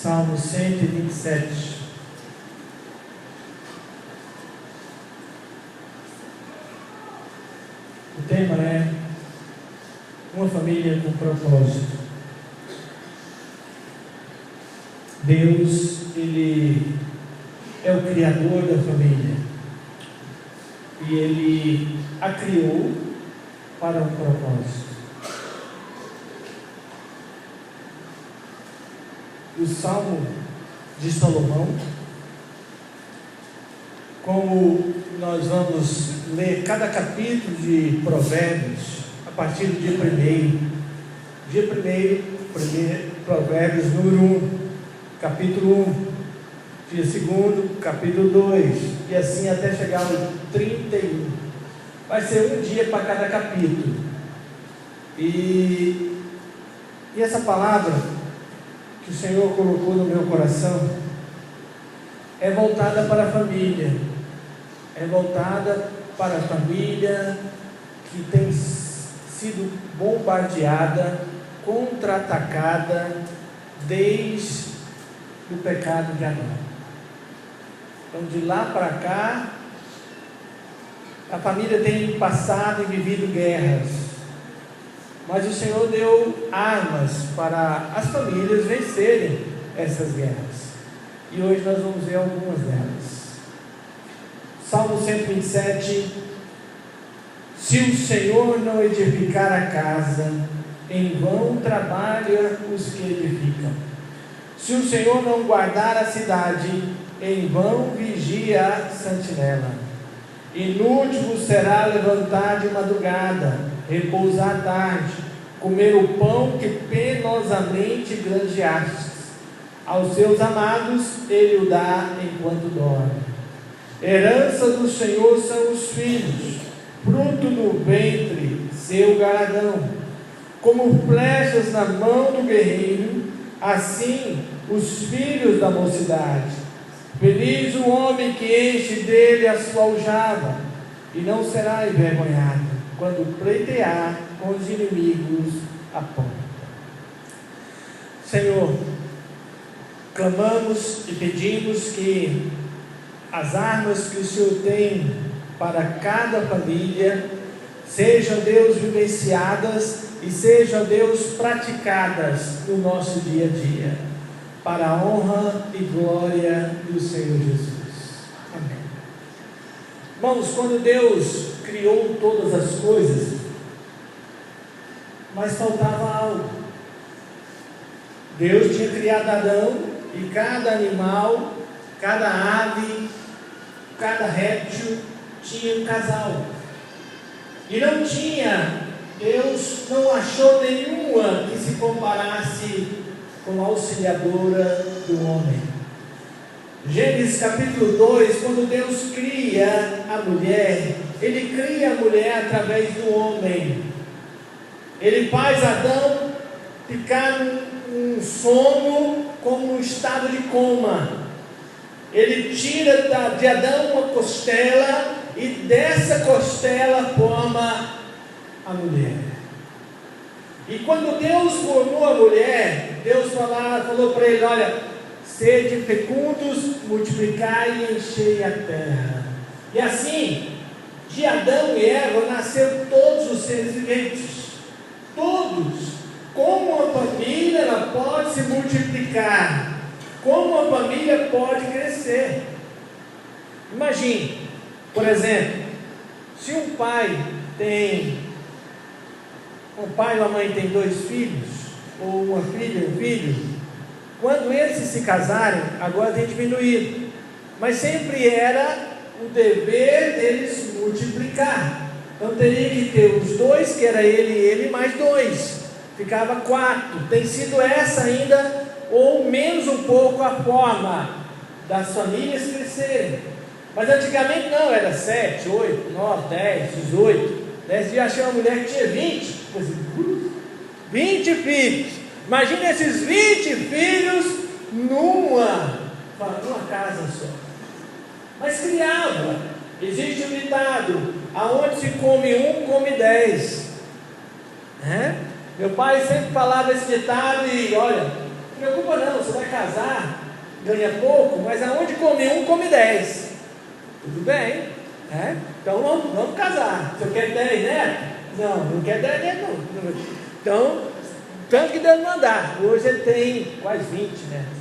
Salmo 127. O tema é uma família com propósito. Deus, Ele é o Criador da família e Ele a criou para um propósito. O Salmo de Salomão, como nós vamos ler cada capítulo de Provérbios, a partir do dia 1º, Provérbios número 1, capítulo 1, dia 2º, capítulo 2, e assim até chegar ao 31. Vai ser um dia para cada capítulo. E essa palavra que o Senhor colocou no meu coração é voltada para a família, é voltada para a família que tem sido bombardeada, contra-atacada desde o pecado de Adão. Então, de lá para cá, a família tem passado e vivido guerras, mas o Senhor deu armas para as famílias vencerem essas guerras. E hoje nós vamos ver algumas delas. Salmo 127. Se o Senhor não edificar a casa, em vão trabalha os que edificam. Se o Senhor não guardar a cidade, em vão vigia a sentinela. Inútil será levantar de madrugada, repousar à tarde, comer o pão que penosamente granjeastes. Aos seus amados ele o dá enquanto dorme. Herança do Senhor são os filhos, fruto do ventre, seu galardão. Como flechas na mão do guerreiro, assim os filhos da mocidade. Feliz o homem que enche dele a sua aljava, e não será envergonhado quando pleitear com os inimigos a porta. Senhor, clamamos e pedimos que as armas que o Senhor tem para cada família sejam, Deus, vivenciadas e sejam, Deus, praticadas no nosso dia a dia, para a honra e glória do Senhor Jesus. Amém. Irmãos, quando Deus criou todas as coisas, mas faltava algo. Deus tinha criado Adão, e cada animal, cada ave, cada réptil tinha um casal. E não tinha, Deus não achou nenhuma que se comparasse com a auxiliadora do homem. Gênesis capítulo 2, quando Deus cria a mulher, Ele cria a mulher através do homem. Ele faz Adão ficar num sono, como num estado de coma. Ele tira de Adão uma costela, e dessa costela forma a mulher. E quando Deus formou a mulher, Deus falou para ele: olha, sede fecundos, multiplicai e enchei a terra. E assim, de Adão e Eva nasceram todos os seres viventes. Todos. Como uma família ela pode se multiplicar, como uma família pode crescer. Imagine, por exemplo, se um pai e uma mãe tem 2 filhos, ou uma filha e um filho, quando eles se casarem, agora tem diminuído, mas sempre era o dever deles multiplicar. Então teria que ter os 2, que era ele e ele, mais 2, ficava 4. Tem sido essa ainda, ou menos um pouco, a forma das famílias crescerem. Mas antigamente não, era 7, 8, 9, 10, 18. Nesse dia achei uma mulher que tinha 20. 20 filhos. Imagina esses 20 filhos numa casa só. Mas criava. Existe um ditado: aonde se come um, come 10. Meu pai sempre falava esse ditado, e olha, preocupa não, você vai casar, ganha pouco, mas aonde come um, come 10. Tudo bem, né? Então vamos casar. Você quer 10 netos? Não quer 10 netos não. Então, tanto que Deus mandar. Hoje ele tem quase 20 netos.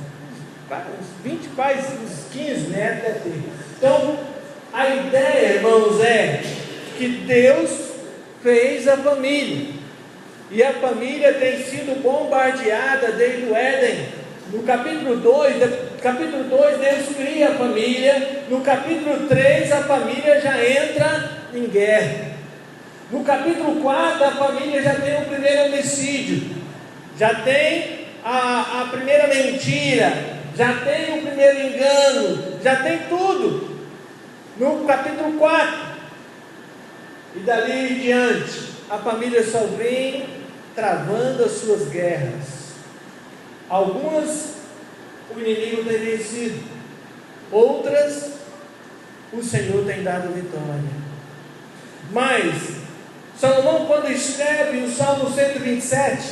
Uns 20, quase uns 15 netos deve ter. Então, a ideia, irmãos, é que Deus fez a família. E a família tem sido bombardeada desde o Éden. No capítulo 2, Deus cria a família. No capítulo 3, a família já entra em guerra. No capítulo 4, a família já tem o primeiro homicídio, já tem a primeira mentira, já tem o primeiro engano, já tem tudo. No capítulo 4, e dali em diante, a família só vem travando as suas guerras. Algumas o inimigo tem vencido, outras o Senhor tem dado vitória. Mas Salomão, quando escreve o Salmo 127,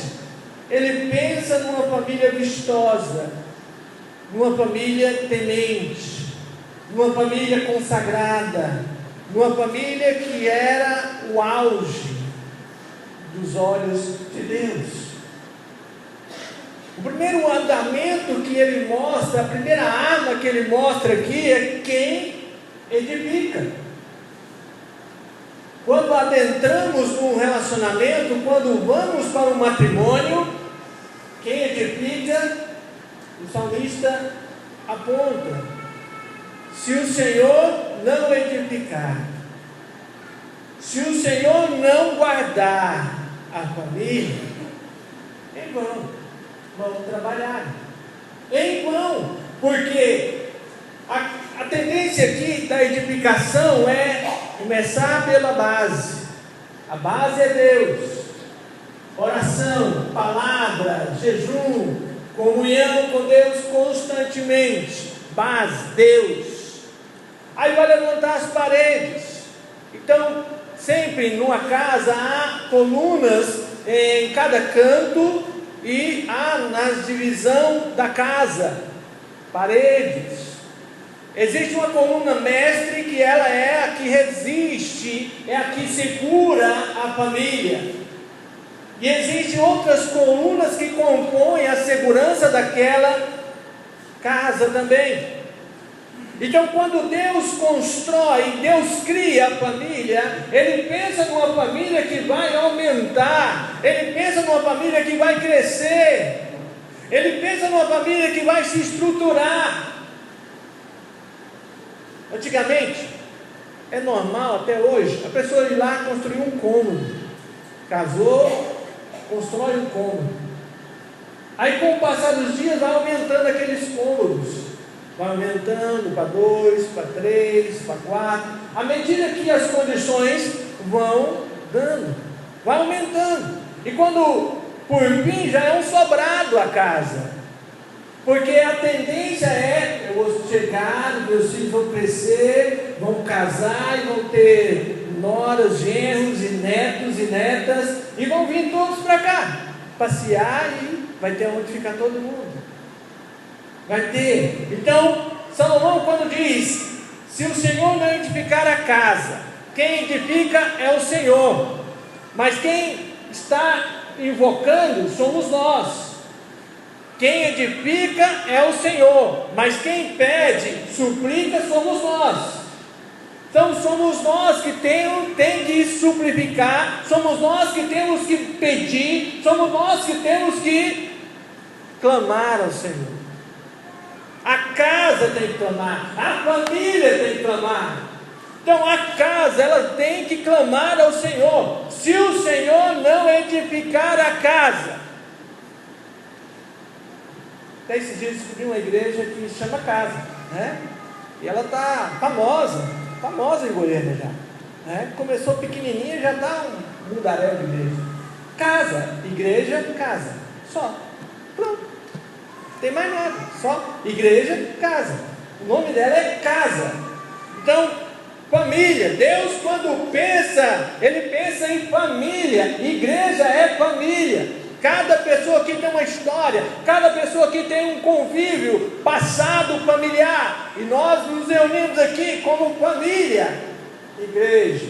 ele pensa numa família vistosa, numa família temente, numa família consagrada, numa família que era o auge dos olhos de Deus. O primeiro andamento que ele mostra, a primeira arma que ele mostra aqui é quem edifica. Quando adentramos num relacionamento, quando vamos para um matrimônio, quem edifica, o salmista aponta: se o Senhor não edificar, se o Senhor não guardar a família, em vão, vão trabalhar, em vão, porque a tendência aqui da edificação é começar pela base. A base é Deus, oração, palavra, jejum, comunhão com Deus constantemente. Base, Deus. Aí vai levantar as paredes. Então, sempre numa casa há colunas em cada canto e há na divisão da casa paredes. Existe uma coluna mestre que ela é a que resiste, é a que segura a família. E existem outras colunas que compõem a segurança daquela casa também. Então, quando Deus constrói, Deus cria a família, Ele pensa numa família que vai aumentar, Ele pensa numa família que vai crescer, Ele pensa numa família que vai se estruturar. Antigamente, é normal até hoje, a pessoa ir lá construir um cômodo. Casou, constrói um cômodo. Aí com o passar dos dias vai aumentando aqueles cômodos. Vai aumentando para 2, para 3, para 4. À medida que as condições vão dando, vai aumentando. E quando por fim já é um sobrado a casa. Porque a tendência é, eu vou chegar, meus filhos vão crescer, vão casar e vão ter noras, genros e netos e netas, e vão vir todos para cá, passear, e vai ter onde ficar todo mundo. Vai ter. Então, Salomão quando diz, se o Senhor não edificar a casa, quem edifica é o Senhor, mas quem está invocando somos nós. Quem edifica é o Senhor, mas quem pede, suplica, somos nós. Então somos nós que tem que suplicar, somos nós que temos que pedir, somos nós que temos que clamar ao Senhor. A casa tem que clamar, a família tem que clamar. Então a casa, ela tem que clamar ao Senhor. Se o Senhor não edificar a casa, até esses dias descobri uma igreja que se chama Casa, né? E ela está famosa em Goiânia já, né? Começou pequenininha, já está um mundaréu de igreja. Casa, igreja, casa, só, pronto, não tem mais nada, só igreja, casa. O nome dela é Casa. Então, família, Deus quando pensa, Ele pensa em família. Igreja é família. Cada pessoa aqui tem uma história, cada pessoa aqui tem um convívio passado familiar, e nós nos reunimos aqui como família, igreja.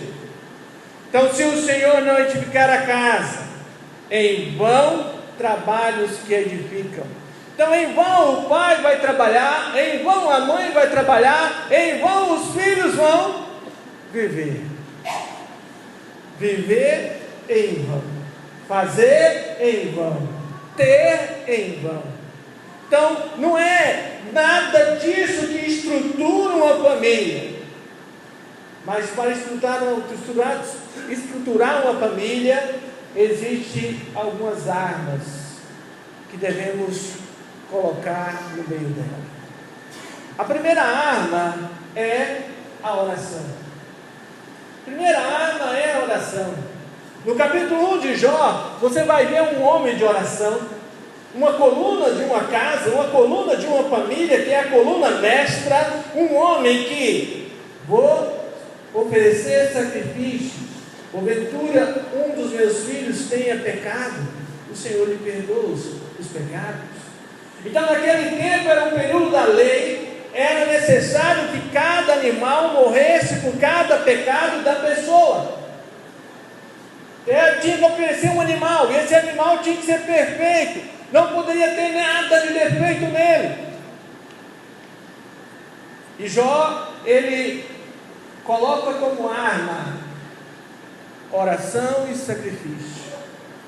Então, se o Senhor não edificar a casa, em vão trabalhos que edificam. Então, em vão o pai vai trabalhar, em vão a mãe vai trabalhar, em vão os filhos vão viver. Viver em vão, fazer em vão, ter em vão. Então, não é nada disso que estrutura uma família. Mas para estruturar uma família, existem algumas armas que devemos colocar no meio dela. A primeira arma é a oração. A primeira arma é a oração. No capítulo 1 de Jó, você vai ver um homem de oração, uma coluna de uma casa, uma coluna de uma família, que é a coluna mestra, um homem que vou oferecer sacrifício, porventura um dos meus filhos tenha pecado, o Senhor lhe perdoa os pecados. Então naquele tempo era um período da lei, era necessário que cada animal morresse por cada pecado da pessoa. Tinha que oferecer um animal, e esse animal tinha que ser perfeito, não poderia ter nada de defeito nele. E Jó, ele coloca como arma oração e sacrifício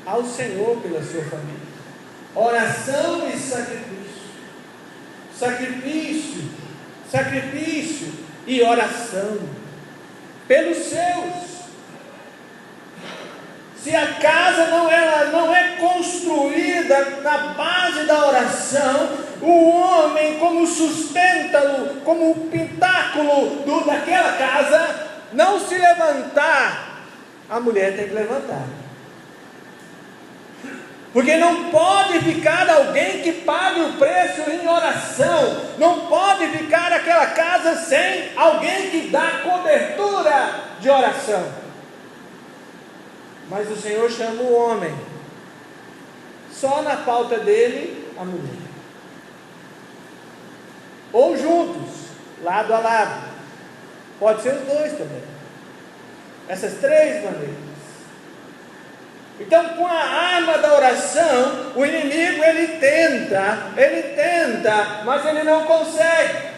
ao Senhor pela sua família. Oração e sacrifício. Sacrifício e oração pelos seus. Se a casa não é construída na base da oração, o homem, como sustenta-lo, como o pináculo daquela casa, não se levantar, a mulher tem que levantar. Porque não pode ficar alguém que pague o preço em oração, não pode ficar aquela casa sem alguém que dá cobertura de oração. Mas o Senhor chama o homem, só na falta dele, a mulher. Ou juntos, lado a lado. Pode ser os dois também. Essas três maneiras. Então, com a arma da oração, o inimigo ele tenta, mas ele não consegue.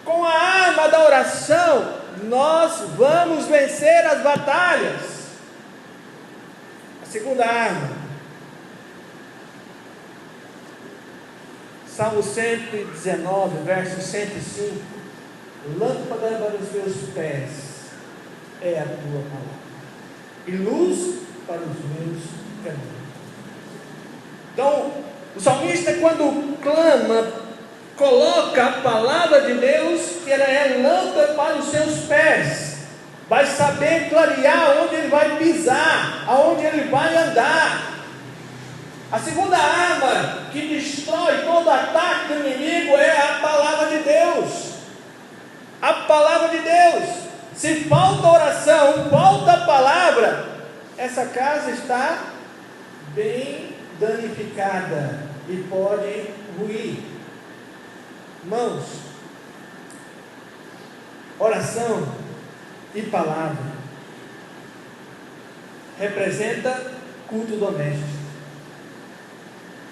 Com a arma da oração, nós vamos vencer as batalhas. A segunda arma, Salmo 119, verso 105: lâmpada para os meus pés é a tua palavra, e luz para os meus caminhos. Então, o salmista, quando clama, coloca a palavra de Deus, que ela é lâmpada para os seus pés, vai saber clarear onde ele vai pisar, aonde ele vai andar. A segunda arma que destrói todo ataque do inimigo é a palavra de Deus. A palavra de Deus. Se falta oração, falta a palavra, essa casa está bem danificada e pode ruir. Irmãos, oração e palavra representa culto doméstico.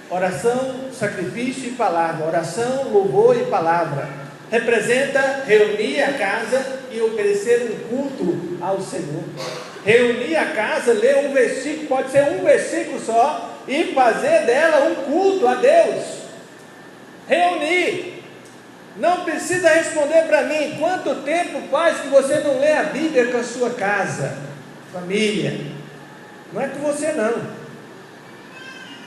Oração, sacrifício e palavra. Oração, louvor e palavra representa reunir a casa e oferecer um culto ao Senhor. Reunir a casa, ler um versículo, pode ser um versículo só, e fazer dela um culto a Deus. Reunir. Não precisa responder para mim quanto tempo faz que você não lê a Bíblia com a sua casa, família. Não é com você não.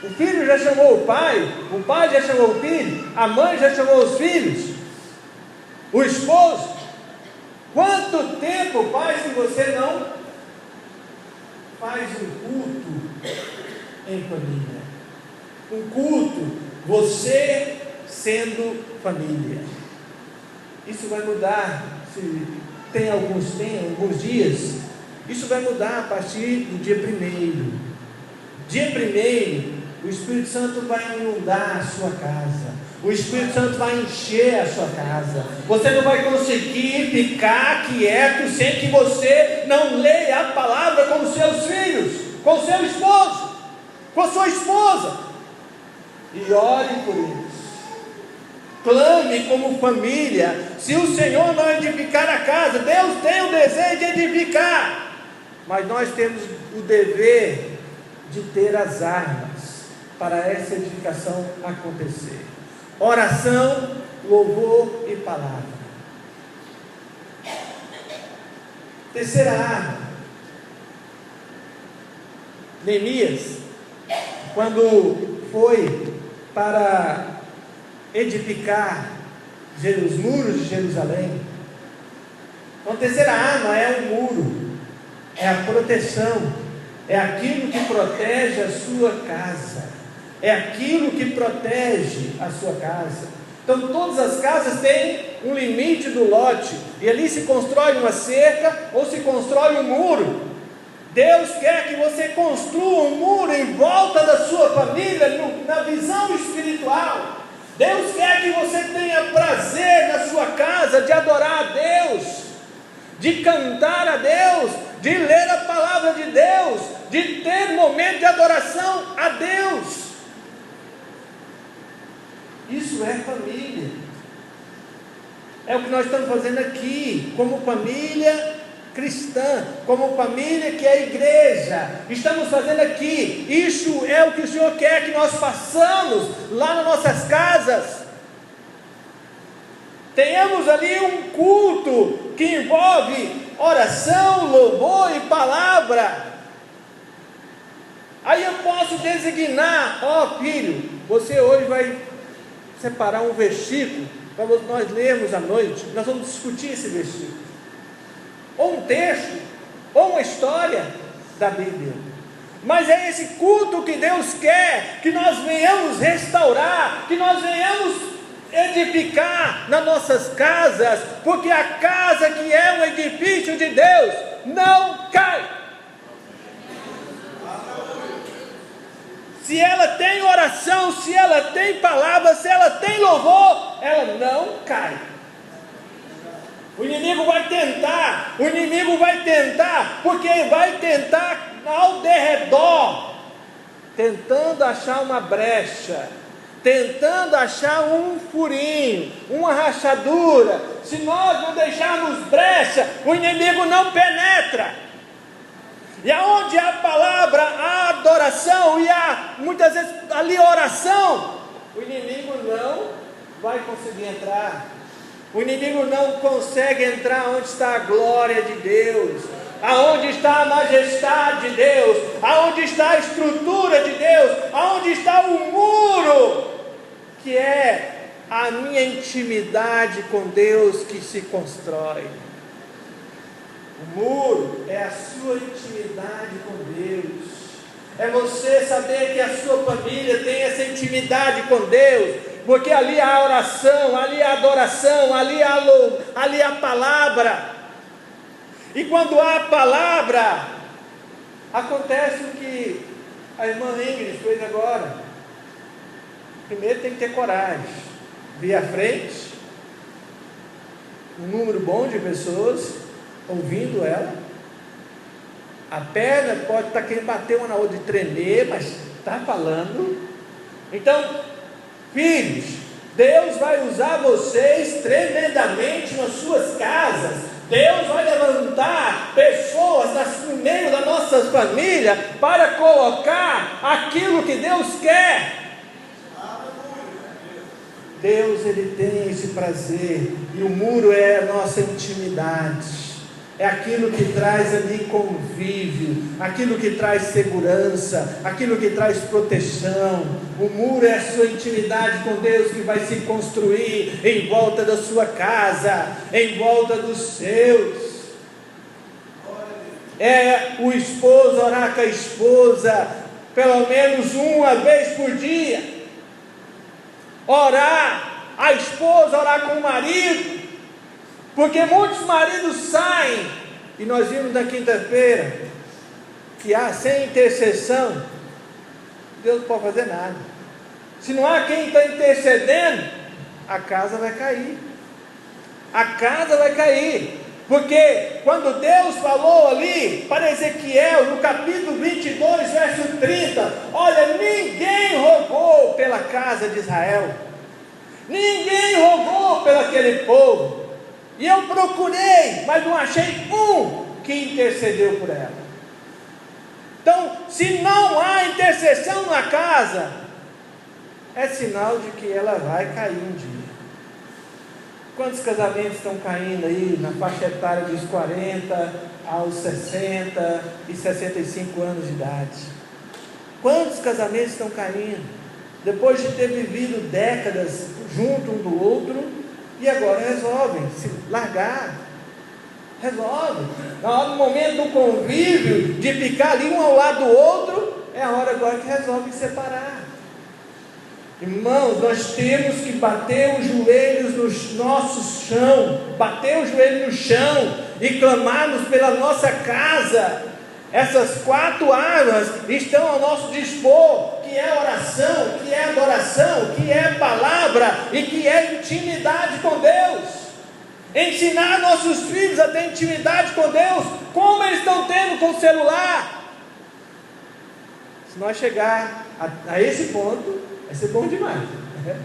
O filho já chamou o pai já chamou o filho, a mãe já chamou os filhos, o esposo. Quanto tempo faz que você não faz um culto em família? Um culto, você sendo família. Isso vai mudar, se tem alguns dias, isso vai mudar a partir do dia 1º. Dia primeiro, o Espírito Santo vai inundar a sua casa. O Espírito Santo vai encher a sua casa. Você não vai conseguir ficar quieto sem que você não leia a palavra com os seus filhos, com o seu esposo, com a sua esposa. E ore por eles. Clame como família. Se o Senhor não edificar a casa, Deus tem o desejo de edificar, mas nós temos o dever de ter as armas para essa edificação acontecer. Oração, louvor e palavra. Terceira arma. Neemias, quando foi para edificar os muros de Jerusalém, então a terceira arma é o muro, é a proteção, é aquilo que protege a sua casa, é aquilo que protege a sua casa. Então todas as casas têm um limite do lote, e ali se constrói uma cerca ou se constrói um muro. Deus quer que você construa um muro em volta da sua família, na visão espiritual. Deus quer que você tenha prazer na sua casa de adorar a Deus, de cantar a Deus, de ler a palavra de Deus, de ter momento de adoração a Deus. Isso é família. É o que nós estamos fazendo aqui, como família cristã, como família que é a igreja. Estamos fazendo aqui. Isso é o que o Senhor quer que nós façamos lá nas nossas casas. Tenhamos ali um culto que envolve oração, louvor e palavra. Aí eu posso designar: ó filho, você hoje vai separar um versículo para nós lermos à noite. Nós vamos discutir esse versículo, ou um texto, ou uma história da Bíblia. Mas é esse culto que Deus quer que nós venhamos restaurar, que nós venhamos edificar nas nossas casas, porque a casa que é um edifício de Deus não cai. Se ela tem oração, se ela tem palavra, se ela tem louvor, ela não cai. O inimigo vai tentar, porque vai tentar ao derredor, tentando achar uma brecha, tentando achar um furinho, uma rachadura. Se nós não deixarmos brecha, o inimigo não penetra. E aonde há palavra, há adoração, e há muitas vezes ali oração, o inimigo não vai conseguir entrar. O inimigo não consegue entrar onde está a glória de Deus, aonde está a majestade de Deus, aonde está a estrutura de Deus, aonde está o muro, que é a minha intimidade com Deus que se constrói. O muro é a sua intimidade com Deus, é você saber que a sua família tem essa intimidade com Deus, porque ali há oração, ali há adoração, ali há palavra. E quando há palavra, acontece o que a irmã Ingrid fez agora. Primeiro tem que ter coragem, vir à frente, um número bom de pessoas ouvindo ela. A perna pode estar querendo bater uma na outra e tremer, mas está falando. Então, filhos, Deus vai usar vocês tremendamente nas suas casas. Deus vai levantar pessoas no meio da nossa família para colocar aquilo que Deus quer. Deus, Ele tem esse prazer, e o muro é a nossa intimidade. É aquilo que traz ali convívio, aquilo que traz segurança, aquilo que traz proteção. O muro é a sua intimidade com Deus que vai se construir em volta da sua casa, em volta dos seus. É o esposo orar com a esposa, pelo menos uma vez por dia. Orar, a esposa orar com o marido. Porque muitos maridos saem, e nós vimos na quinta-feira, que sem intercessão, Deus não pode fazer nada. Se não há quem está intercedendo, a casa vai cair. A casa vai cair. Porque quando Deus falou ali para Ezequiel, no capítulo 22, verso 30, olha, ninguém rogou pela casa de Israel, ninguém rogou pelo aquele povo, e eu procurei, mas não achei um que intercedeu por ela. Então, se não há intercessão na casa, é sinal de que ela vai cair um dia. Quantos casamentos estão caindo aí na faixa etária dos 40 aos 60 e 65 anos de idade? Quantos casamentos estão caindo? Depois de ter vivido décadas junto um do outro, e agora resolvem se largar. Resolve. No momento do convívio, de ficar ali um ao lado do outro, é a hora agora que resolve separar. Irmãos, nós temos que bater os joelhos no nosso chão, bater os joelhos no chão e clamarmos pela nossa casa. Essas 4 armas estão ao nosso dispor, que é oração, que é adoração, que é palavra e que é intimidade com Deus. Ensinar nossos filhos a ter intimidade com Deus, como eles estão tendo com o celular. Se nós chegar a esse ponto, vai ser bom demais, né?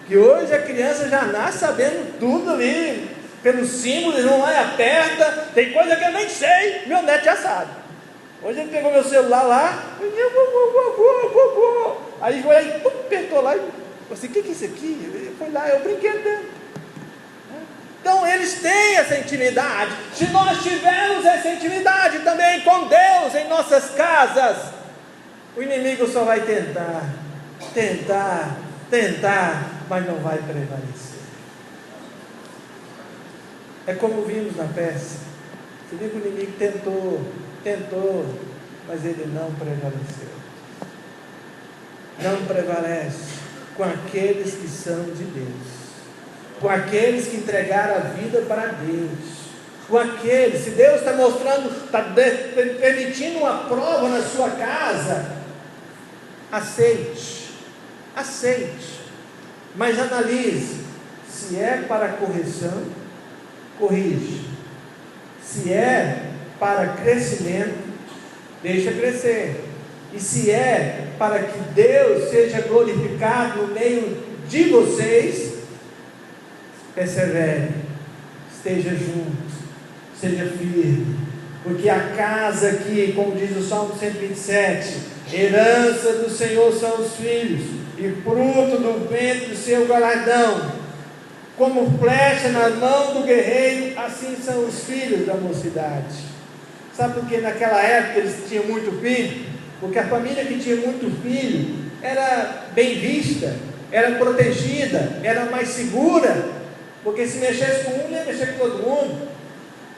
Que hoje a criança já nasce sabendo tudo ali, pelos símbolos, não vai, aperta, tem coisa que eu nem sei, meu neto já sabe. Hoje ele pegou meu celular lá, aí foi aí, apertou lá, e falei assim, o que é isso aqui? Ele foi lá, é o brinquedo dele. Então eles têm essa intimidade. Se nós tivermos essa intimidade também com Deus em nossas casas, o inimigo só vai tentar, mas não vai prevalecer. É como vimos na peça. Você viu que o inimigo tentou, mas ele não prevaleceu. Não prevalece com aqueles que são de Deus, com aqueles que entregaram a vida para Deus, com aqueles, se Deus está mostrando, está permitindo uma prova na sua casa, aceite, mas analise, se é para correção, corrige, se é para crescimento, deixa crescer, e se é para que Deus seja glorificado no meio de vocês, persevere, esteja junto, seja firme, porque a casa aqui, como diz o Salmo 127, herança do Senhor são os filhos, e fruto do ventre do seu galardão, como flecha na mão do guerreiro, assim são os filhos da mocidade. Sabe por que naquela época eles tinham muito filho? Porque a família que tinha muito filho era bem vista, era protegida, era mais segura, porque se mexesse com um, ia mexer com todo mundo.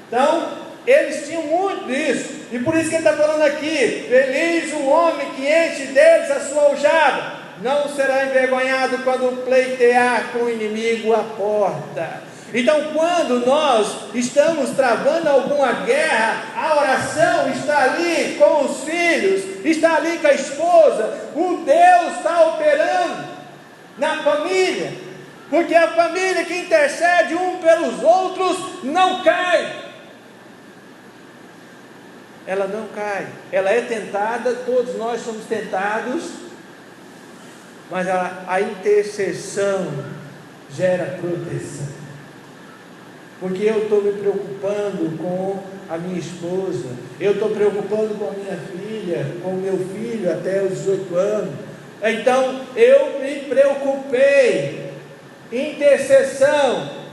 Então, eles tinham muito disso, e por isso que ele está falando aqui, feliz o homem que enche deles a sua aljava, não será envergonhado quando pleitear com o inimigo à porta. Então, quando nós estamos travando alguma guerra, a oração está ali com os filhos, está ali com a esposa, o Deus está operando na família, porque a família que intercede um pelos outros não cai. Ela não cai, ela é tentada, todos nós somos tentados, mas a intercessão gera proteção, porque eu estou me preocupando com a minha esposa, eu estou preocupando com a minha filha, com o meu filho até os 18 anos, então eu me preocupei. Intercessão,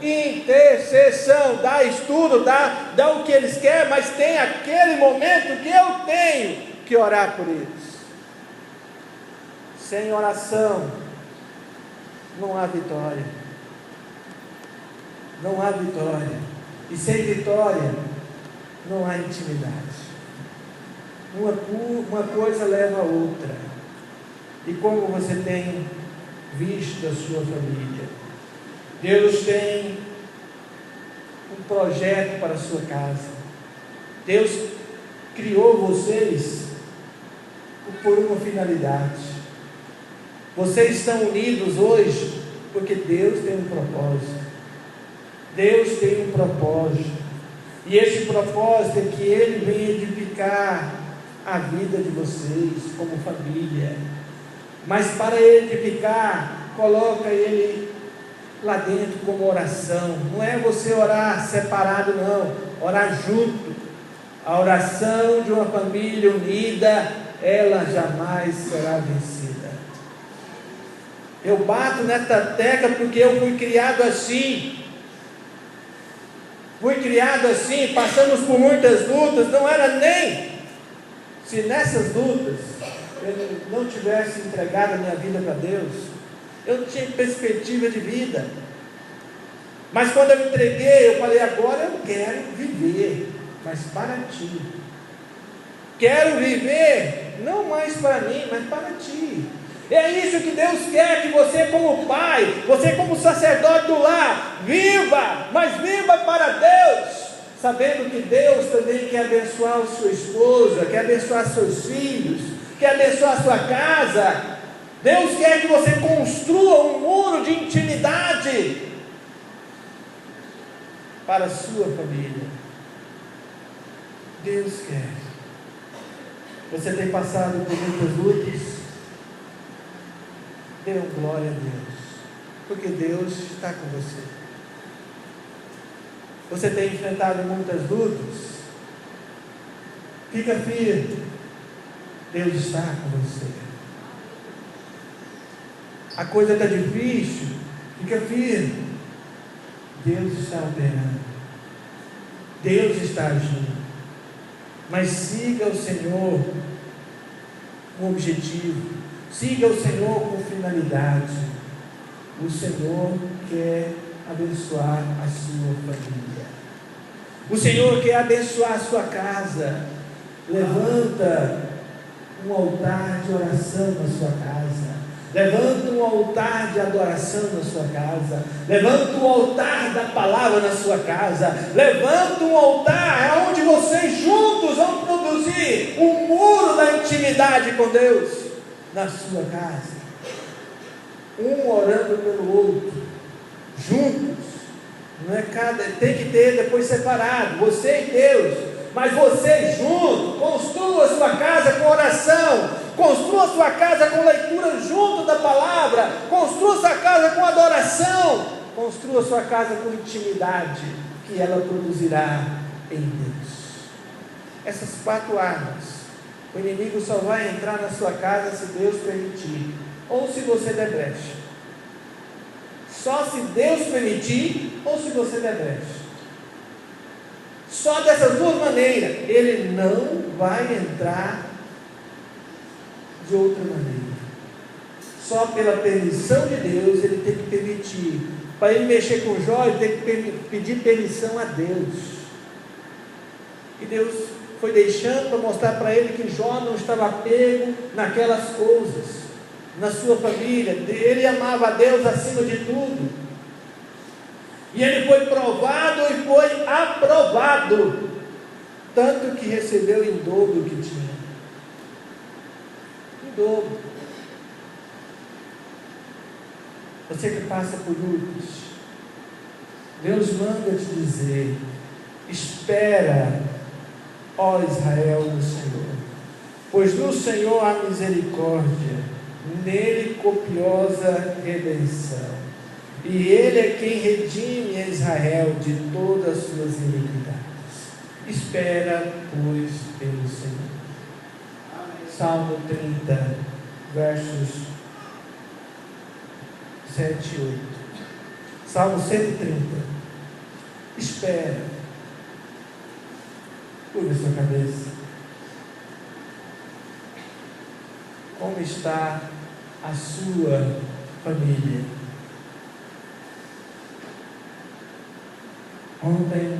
dá estudo, dá o que eles querem, mas tem aquele momento que eu tenho que orar por eles. Sem oração não há vitória, não há vitória, e sem vitória não há intimidade. Uma coisa leva a outra. E como você tem visto a sua família? Deus tem um projeto para a sua casa. Deus criou vocês por uma finalidade. Vocês estão unidos hoje porque Deus tem um propósito. Deus tem um propósito. E esse propósito é que Ele vem edificar a vida de vocês como família. Mas para edificar, coloca Ele lá dentro como oração. Não é você orar separado, não. Orar junto. A oração de uma família unida, ela jamais será vencida. Eu bato nessa tecla porque eu fui criado assim. Fui criado assim, passamos por muitas lutas, não era nem se nessas lutas eu não tivesse entregado a minha vida para Deus, eu não tinha perspectiva de vida. Mas quando eu entreguei, eu falei, agora eu quero viver, mas para Ti. Quero viver, não mais para mim, mas para Ti. É isso que Deus quer, que você como pai, você como sacerdote do lar, viva, mas viva para Deus, sabendo que Deus também quer abençoar a sua esposa, quer abençoar seus filhos, quer abençoar a sua casa. Deus quer que você construa um muro de intimidade para a sua família. Deus quer. Você tem passado por muitas lutas? Dê glória a Deus, porque Deus está com você. Você tem enfrentado muitas lutas? Fica firme, Deus está com você. A coisa está difícil, fica firme, Deus está operando, Deus está agindo. Mas siga o Senhor com objetivo, siga o Senhor com finalidade. O Senhor quer abençoar a sua família. O Senhor quer abençoar a sua casa. Levanta um altar de oração na sua casa. Levanta um altar de adoração na sua casa. Levanta um altar da palavra na sua casa. Levanta um altar onde vocês juntos vão produzir um muro da intimidade com Deus na sua casa. Um orando pelo outro, juntos. Não é cada, tem que ter depois separado, você e Deus, mas você junto. Construa a sua casa com oração, construa a sua casa com leitura junto da palavra, construa a sua casa com adoração, construa a sua casa com intimidade, que ela produzirá em Deus. Essas 4 armas, o inimigo só vai entrar na sua casa se Deus permitir, ou se você der brecha. Só se Deus permitir, ou se você der brecha. Só dessas 2 maneiras. Ele não vai entrar de outra maneira. Só pela permissão de Deus ele tem que permitir. Para ele mexer com Jó, ele tem que pedir permissão a Deus. E Deus foi deixando para mostrar para ele que Jó não estava apego naquelas coisas, na sua família. Ele amava a Deus acima de tudo, e ele foi provado e foi aprovado, tanto que recebeu em dobro o que tinha, em dobro. Você que passa por lutas, Deus manda te dizer: espera, ó Israel, no Senhor, pois no Senhor há misericórdia, nele copiosa redenção, e Ele é quem redime a Israel de todas as suas iniquidades. Espera, pois, pelo Senhor. Salmo 30, versos 7 e 8. Salmo 130. Espera. Curva a sua cabeça. Como está a sua família? Ontem,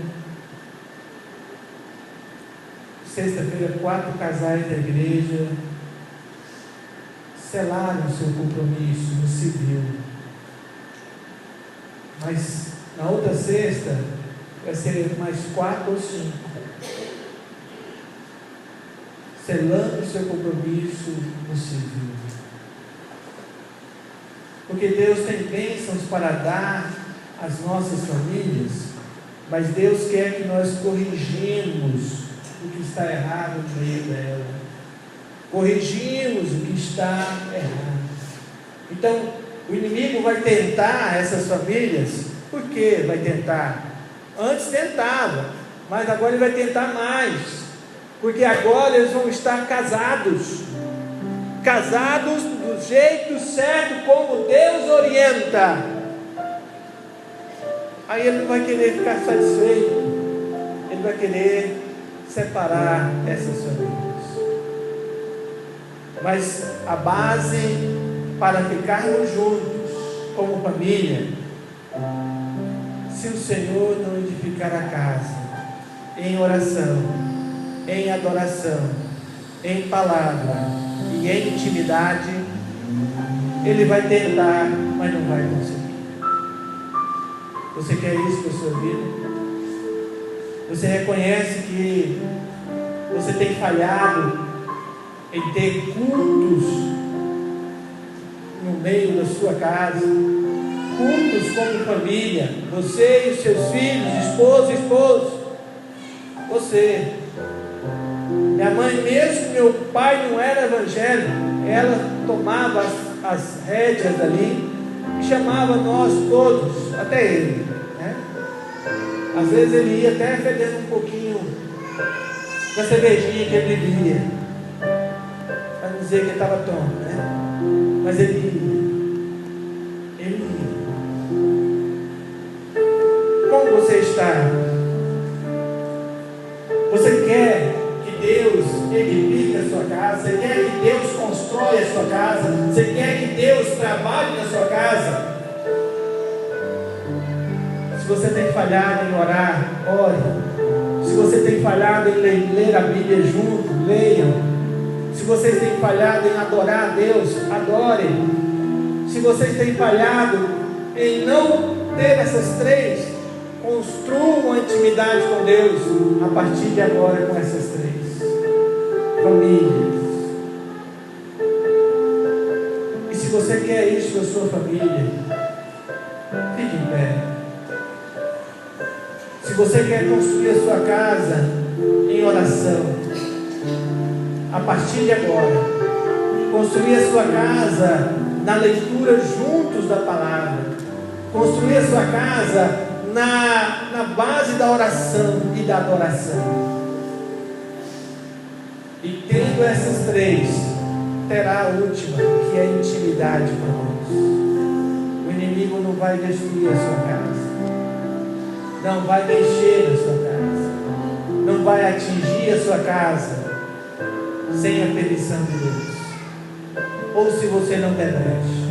sexta-feira, 4 casais da igreja selaram seu compromisso no civil. Mas na outra sexta vai ser mais 4 ou 5, selando seu compromisso no civil. porque Deus tem bênçãos para dar às nossas famílias, mas Deus quer que nós corrigimos o que está errado no meio dela, corrigimos o que está errado. Então, o inimigo vai tentar essas famílias. Por que vai tentar? Antes tentava, mas agora ele vai tentar mais, porque agora eles vão estar casados do jeito certo, como Deus orienta. Aí ele não vai querer ficar satisfeito, ele vai querer separar essas famílias. Mas a base para ficarmos juntos como família, se o Senhor não edificar a casa em oração, em adoração, em palavra e em intimidade, ele vai tentar, mas não vai conseguir. Você quer isso para a sua vida? Você reconhece que você tem falhado em ter cultos no meio da sua casa, cultos como família, você e os seus filhos, esposa e esposo, você. Minha mãe, mesmo meu pai não era evangélico, ela tomava as rédeas ali e chamava nós todos, até ele, né? Às vezes ele ia até fedendo um pouquinho da cervejinha que ele bebia, para não dizer que ele estava tonto, né? Mas ele ia. Como você está? Você quer que Deus edifique a sua casa? Você quer que Deus constrói a sua casa? Você quer que Deus trabalhe na sua casa? Se você tem falhado em orar, ore. Se você tem falhado em ler a Bíblia junto, leiam. Se vocês têm falhado em adorar a Deus, adorem. Se vocês têm falhado em não ter essas três, construam a intimidade com Deus a partir de agora com essas três famílias. E se você quer isso para a sua família, fique em pé. Se você quer construir a sua casa em oração, a partir de agora, construir a sua casa na leitura juntos da palavra, construir a sua casa na base da oração e da adoração. E tendo essas três, terá a última, que é a intimidade com Deus. O inimigo não vai destruir a sua casa, não vai mexer na sua casa, não vai atingir a sua casa sem a permissão de Deus. Ou se você não der brecha,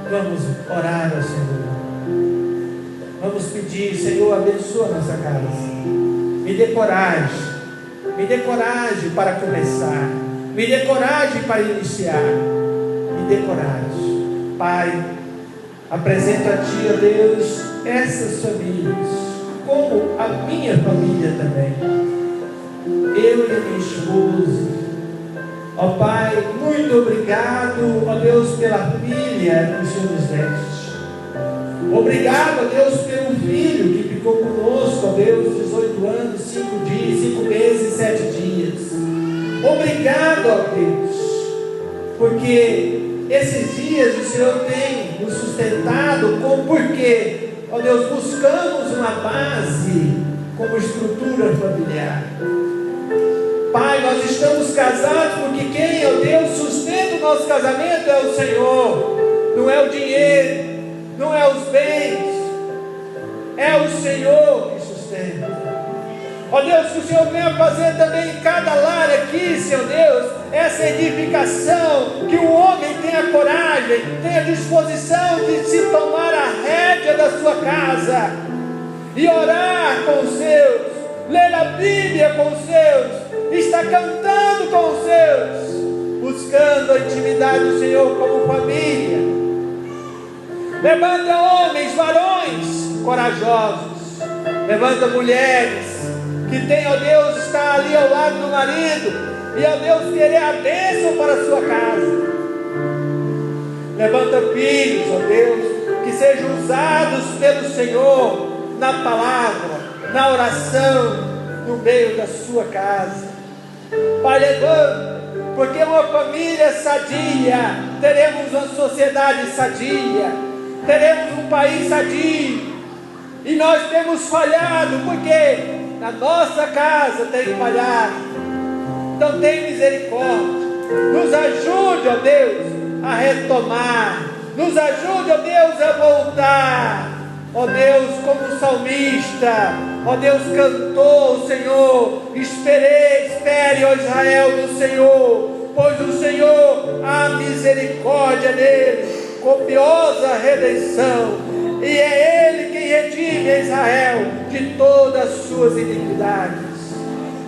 vamos orar ao Senhor. Vamos pedir: Senhor, abençoa a nossa casa. Me dê coragem para começar, me dê coragem para iniciar, me dê coragem. Pai, apresento a Ti, ó Deus, essas famílias, como a minha família também, eu e a minha esposa. Ó Pai, muito obrigado, ó Deus, pela filha que o Senhor nos deste. Obrigado, ó Deus, pelo filho que ficou conosco, ó Deus, 18 anos, 5 dias, 5 meses e 7 dias. Obrigado, ó Deus, porque esses dias o Senhor tem nos sustentado, porque, ó Deus, buscamos uma base como estrutura familiar. Pai, nós estamos casados porque quem, ó Deus, sustenta o nosso casamento é o Senhor, não é o dinheiro, não é os bens, é o Senhor que sustenta. Ó Deus, que o Senhor venha fazer também em cada lar aqui, Senhor Deus, essa edificação, que o homem tenha coragem, tenha disposição de se tomar a rédea da sua casa e orar com os seus, ler a Bíblia com os seus, está cantando com os seus, buscando a intimidade do Senhor como família. Levanta homens, varões corajosos, levanta mulheres que tem, ó Deus, estar ali ao lado do marido e, ó Deus, querer a bênção para a sua casa. Levanta filhos, ó Deus, que sejam usados pelo Senhor na palavra, na oração, no meio da sua casa. Pai, levanta, porque uma família sadia, teremos uma sociedade sadia, teremos um país sadio. E nós temos falhado, porque na nossa casa tem falhado. Então tem misericórdia, nos ajude, ó Deus, a retomar, nos ajude, ó Deus, a voltar, ó Deus, como o salmista, ó Deus, cantou o Senhor: espere, ó Israel, no Senhor, pois o Senhor há misericórdia dele, copiosa redenção, e é Ele quem redime a Israel de todas as suas iniquidades.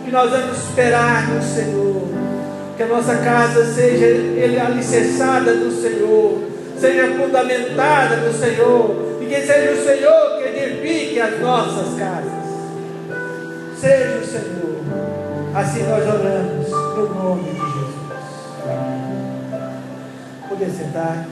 Que nós vamos esperar no Senhor, que a nossa casa seja alicerçada no Senhor, seja fundamentada no Senhor, e que seja o Senhor que edifique as nossas casas. Seja o Senhor. Assim nós oramos no nome de Jesus. Poder sentar.